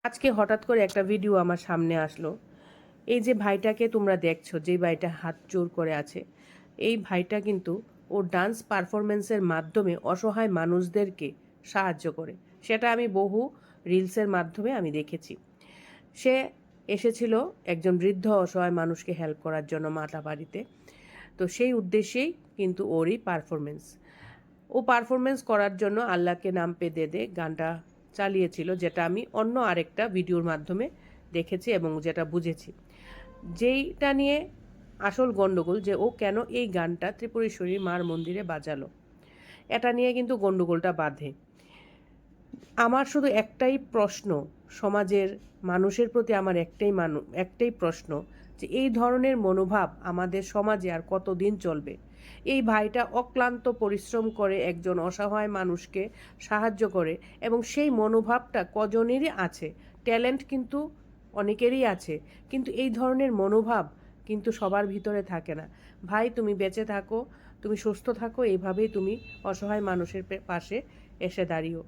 আজকে হঠাৎ করে একটা ভিডিও আমার সামনে আসলো। এই যে ভাইটাকে তোমরা দেখছো, যেই ভাইটা হাত জোর করে আছে, এই ভাইটা কিন্তু ওর ডান্স পারফরমেন্সের মাধ্যমে অসহায় মানুষদেরকে সাহায্য করে। সেটা আমি বহু রিলসের মাধ্যমে আমি দেখেছি। সে এসেছিল একজন বৃদ্ধ অসহায় মানুষকে হেল্প করার জন্য মাতাবাড়িতে। তো সেই উদ্দেশ্যেই কিন্তু ওরই পারফরমেন্স। ও পারফরমেন্স করার জন্য আল্লাহকে নাম পে দে দে গানটা চালিয়েছিল, যেটা আমি অন্য আরেকটা ভিডিওর মাধ্যমে দেখেছি এবং যেটা বুঝেছি। যেইটা নিয়ে আসল গণ্ডগোল যে ও কেন এই গানটা ত্রিপুরেশ্বরী মার মন্দিরে বাজালো, এটা নিয়ে কিন্তু গণ্ডগোলটা বাধে। আমার শুধু একটাই প্রশ্ন, সমাজের মানুষের প্রতি আমার একটাই প্রশ্ন, যে এই ধরনের মনোভাব আমাদের সমাজে আর কতদিন চলবে? এই ভাইটা অক্লান্ত পরিশ্রম করে একজন অসহায় মানুষকে সাহায্য করে এবং সেই মনোভাবটা কজনেরই আছে। ট্যালেন্ট কিন্তু অনেকেরই আছে, কিন্তু এই ধরনের মনোভাব কিন্তু সবার ভিতরে থাকে না। ভাই, তুমি বেঁচে থাকো, তুমি সুস্থ থাকো, এইভাবেই তুমি অসহায় মানুষের পাশে এসে দাঁড়িও।